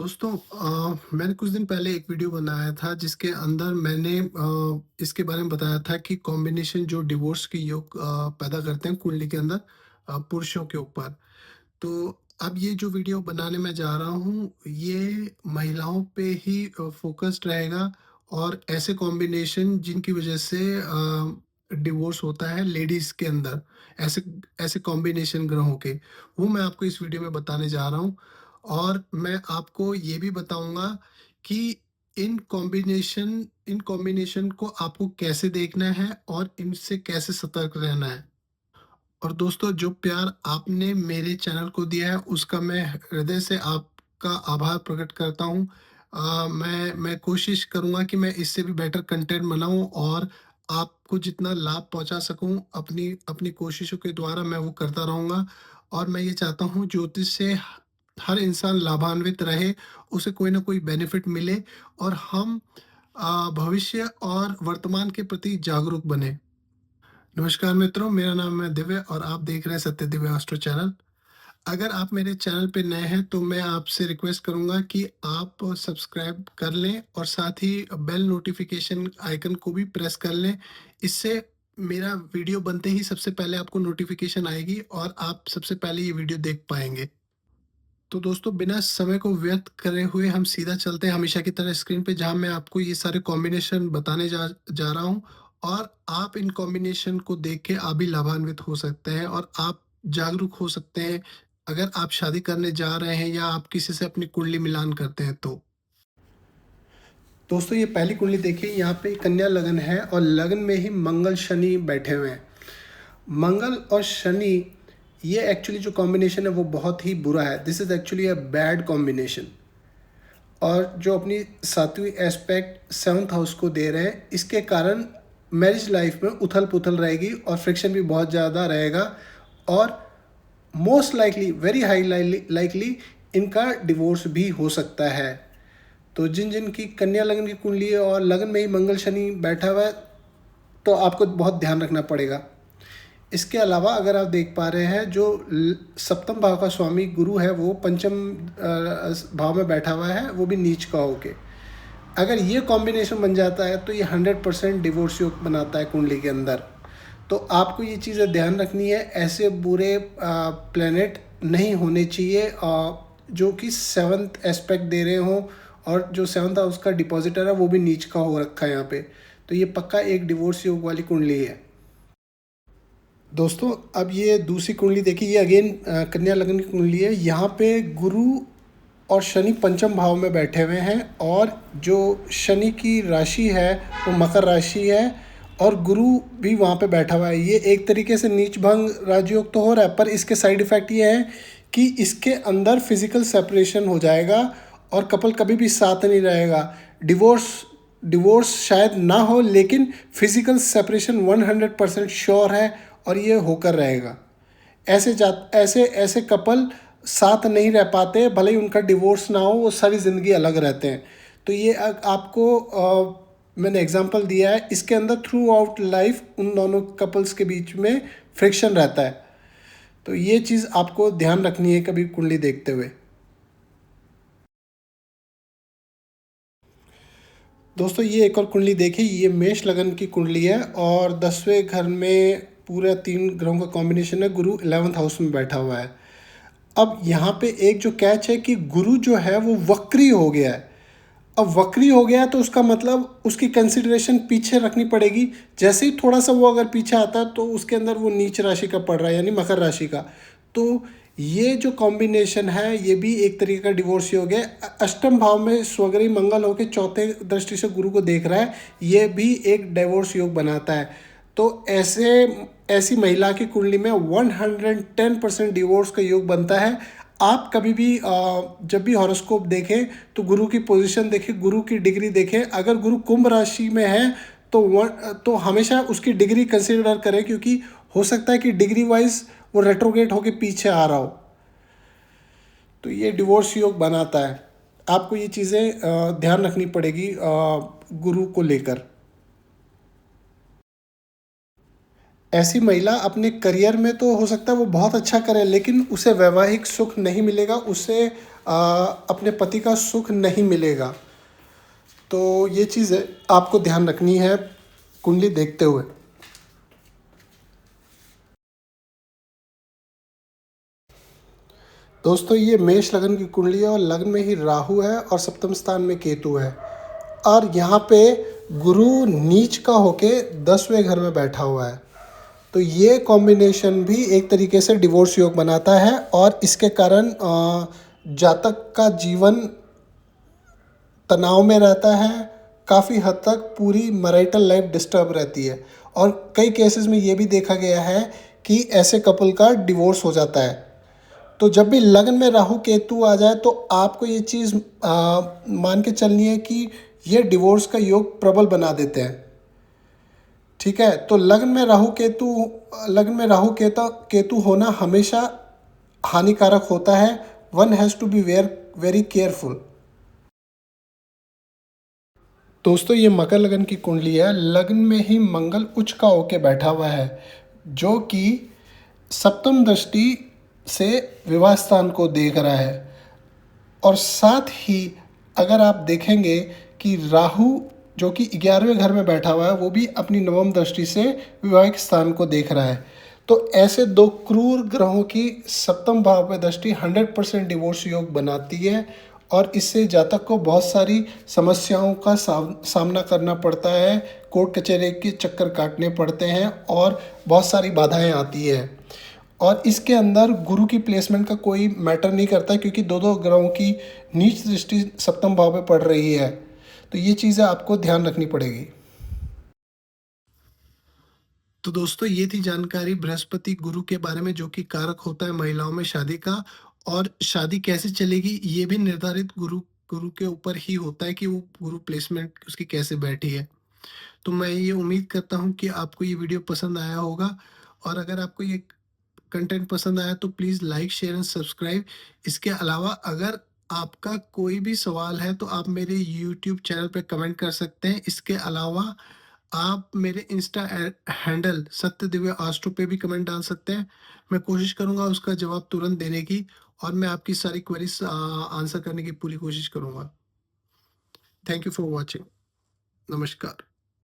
दोस्तों मैंने कुछ दिन पहले एक वीडियो बनाया था जिसके अंदर मैंने इसके बारे में बताया था कि कॉम्बिनेशन जो डिवोर्स की योग पैदा करते हैं कुंडली के अंदर पुरुषों के ऊपर। तो अब ये जो वीडियो बनाने में जा रहा हूँ ये महिलाओं पे ही फोकस्ड रहेगा और ऐसे कॉम्बिनेशन जिनकी वजह से डिवोर्स होता है लेडीज़ के अंदर, ऐसे ऐसे कॉम्बिनेशन ग्रहों के, वो मैं आपको इस वीडियो में बताने जा रहा हूँ। और मैं आपको ये भी बताऊँगा कि इन कॉम्बिनेशन को आपको कैसे देखना है और इनसे कैसे सतर्क रहना है। और दोस्तों जो प्यार आपने मेरे चैनल को दिया है उसका मैं हृदय से आपका आभार प्रकट करता हूँ। मैं कोशिश करूँगा कि मैं इससे भी बेटर कंटेंट बनाऊँ और आपको जितना लाभ पहुँचा सकूँ अपनी अपनी कोशिशों के द्वारा मैं वो करता रहूँगा। और मैं ये चाहता हूँ ज्योतिष से हर इंसान लाभान्वित रहे, उसे कोई ना कोई बेनिफिट मिले और हम भविष्य और वर्तमान के प्रति जागरूक बने। नमस्कार मित्रों, मेरा नाम है दिव्य और आप देख रहे हैं सत्य दिव्य एस्ट्रो चैनल। अगर आप मेरे चैनल पे नए हैं तो मैं आपसे रिक्वेस्ट करूंगा कि आप सब्सक्राइब कर लें और साथ ही बेल नोटिफिकेशन आइकन को भी प्रेस कर लें। इससे मेरा वीडियो बनते ही सबसे पहले आपको नोटिफिकेशन आएगी और आप सबसे पहले ये वीडियो देख पाएंगे। तो दोस्तों बिना समय को व्यर्थ करे हुए हम सीधा चलते हैं हमेशा की तरह स्क्रीन पे, जहां मैं आपको ये सारे कॉम्बिनेशन बताने जा जा रहा हूं और आप इन कॉम्बिनेशन को देख के आप भी लाभान्वित हो सकते हैं और आप जागरूक हो सकते हैं अगर आप शादी करने जा रहे हैं या आप किसी से अपनी कुंडली मिलान करते हैं तो। दोस्तों ये पहली कुंडली देखिए, यहाँ पे कन्या लगन है और लगन में ही मंगल शनि बैठे हुए हैं। मंगल और शनि, ये एक्चुअली जो कॉम्बिनेशन है वो बहुत ही बुरा है। This is actually a bad combination. और जो अपनी सातवीं एस्पेक्ट सेवन्थ हाउस को दे रहे हैं, इसके कारण मैरिज लाइफ में उथल पुथल रहेगी और फ्रिक्शन भी बहुत ज़्यादा रहेगा और most likely, very high likely इनका डिवोर्स भी हो सकता है। तो जिन जिन की कन्या लगन की कुंडली है और लगन में ही मंगल शनि बैठा हुआ है, तो आपको बहुत ध्यान रखना पड़ेगा। इसके अलावा अगर आप देख पा रहे हैं, जो सप्तम भाव का स्वामी गुरु है वो पंचम भाव में बैठा हुआ है, वो भी नीच का होके। अगर ये कॉम्बिनेशन बन जाता है तो ये 100% डिवोर्स योग बनाता है कुंडली के अंदर। तो आपको ये चीज़ें ध्यान रखनी है, ऐसे बुरे प्लेनेट नहीं होने चाहिए जो कि सेवन्थ एस्पेक्ट दे रहे हों और जो सेवन्थ हाउस का डिपॉजिटर है वो भी नीच का हो रखा है यहाँ पे। तो ये पक्का एक डिवोर्स योग वाली कुंडली है। दोस्तों अब ये दूसरी कुंडली देखिए, ये अगेन कन्या लग्न की कुंडली है। यहाँ पे गुरु और शनि पंचम भाव में बैठे हुए हैं और जो शनि की राशि है वो मकर राशि है और गुरु भी वहाँ पे बैठा हुआ है। ये एक तरीके से नीच भंग राजयोग तो हो रहा है, पर इसके साइड इफ़ेक्ट ये है कि इसके अंदर फिजिकल सेपरेशन हो जाएगा और कपल कभी भी साथ नहीं रहेगा। डिवोर्स डिवोर्स शायद ना हो, लेकिन फिजिकल सेपरेशन 100% श्योर है और ये होकर रहेगा। ऐसे ऐसे कपल साथ नहीं रह पाते, भले ही उनका डिवोर्स ना हो, वो सारी ज़िंदगी अलग रहते हैं। तो ये आपको मैंने एग्जांपल दिया है, इसके अंदर थ्रू आउट लाइफ उन दोनों कपल्स के बीच में फ्रिक्शन रहता है। तो ये चीज़ आपको ध्यान रखनी है कभी कुंडली देखते हुए। दोस्तों ये एक और कुंडली देखिए, ये मेष लगन की कुंडली है और 10वें घर में पूरा 3 ग्रहों का कॉम्बिनेशन है। गुरु 11th हाउस में बैठा हुआ है। अब यहाँ पे एक जो कैच है कि गुरु जो है वो वक्री हो गया है। अब वक्री हो गया है तो उसका मतलब उसकी कंसिडरेशन पीछे रखनी पड़ेगी। जैसे ही थोड़ा सा वो अगर पीछे आता है तो उसके अंदर वो नीच राशि का पड़ रहा है, यानी मकर राशि का। तो ये जो कॉम्बिनेशन है ये भी एक तरीके का डिवोर्स योग है। अष्टम भाव में स्वग्रही मंगल होकर चौथे दृष्टि से गुरु को देख रहा है, ये भी एक डिवोर्स योग बनाता है। तो ऐसी महिला की कुंडली में 110% डिवोर्स का योग बनता है। आप कभी भी जब भी हॉरोस्कोप देखें तो गुरु की पोजीशन देखें, गुरु की डिग्री देखें। अगर गुरु कुंभ राशि में है तो हमेशा उसकी डिग्री कंसिडर करें, क्योंकि हो सकता है कि डिग्री वाइज वो रेट्रोगेट होके पीछे आ रहा हो। तो ये डिवोर्स योग बनाता है। आपको ये चीज़ें ध्यान रखनी पड़ेगी गुरु को लेकर। ऐसी महिला अपने करियर में तो हो सकता है वो बहुत अच्छा करे, लेकिन उसे वैवाहिक सुख नहीं मिलेगा, उसे अपने पति का सुख नहीं मिलेगा। तो ये चीज़ आपको ध्यान रखनी है कुंडली देखते हुए। दोस्तों, ये मेष लग्न की कुंडली है और लग्न में ही राहु है और सप्तम स्थान में केतु है, और यहाँ पे गुरु नीच का होके 10वें घर में बैठा हुआ है। तो ये कॉम्बिनेशन भी एक तरीके से डिवोर्स योग बनाता है, और इसके कारण जातक का जीवन तनाव में रहता है। काफ़ी हद तक पूरी मैरिटल लाइफ डिस्टर्ब रहती है, और कई केसेस में ये भी देखा गया है कि ऐसे कपल का डिवोर्स हो जाता है। तो जब भी लग्न में राहु केतु आ जाए तो आपको ये चीज़ मान के चलनी है कि ये डिवोर्स का योग प्रबल बना देते हैं। ठीक है, तो लग्न में राहु केतु केतु होना हमेशा हानिकारक होता है। One has to be very careful. दोस्तों, ये मकर लगन की कुंडली है। लग्न में ही मंगल उच्च का होके बैठा हुआ है, जो कि सप्तम दृष्टि से विवाह स्थान को देख रहा है। और साथ ही अगर आप देखेंगे कि राहु जो कि 11वें घर में बैठा हुआ है, वो भी अपनी नवम दृष्टि से विवाहिक स्थान को देख रहा है। तो ऐसे दो क्रूर ग्रहों की सप्तम भाव में दृष्टि 100% डिवोर्स योग बनाती है, और इससे जातक को बहुत सारी समस्याओं का सामना करना पड़ता है, कोर्ट कचहरी के चक्कर काटने पड़ते हैं, और बहुत सारी बाधाएं आती है। और इसके अंदर गुरु की प्लेसमेंट का कोई मैटर नहीं करता, क्योंकि दो दो ग्रहों की नीच दृष्टि सप्तम भाव में पड़ रही है। तो ये चीज़ें आपको ध्यान रखनी पड़ेगी। तो दोस्तों, ये थी जानकारी बृहस्पति गुरु के बारे में, जो कि कारक होता है महिलाओं में शादी का। और शादी कैसे चलेगी ये भी निर्धारित गुरु गुरु के ऊपर ही होता है कि वो गुरु प्लेसमेंट उसकी कैसे बैठी है। तो मैं ये उम्मीद करता हूँ कि आपको ये वीडियो पसंद आया होगा, और अगर आपको ये कंटेंट पसंद आया तो please like, share and subscribe. इसके अलावा अगर आपका कोई भी सवाल है तो आप मेरे यूट्यूब चैनल पे कमेंट कर सकते हैं। इसके अलावा आप मेरे इंस्टा हैंडल सत्य दिव्य आस्ट्रो पे भी कमेंट डाल सकते हैं। मैं कोशिश करूँगा उसका जवाब तुरंत देने की, और मैं आपकी सारी क्वेरीज आंसर करने की पूरी कोशिश करूँगा। Thank you for watching. नमस्कार।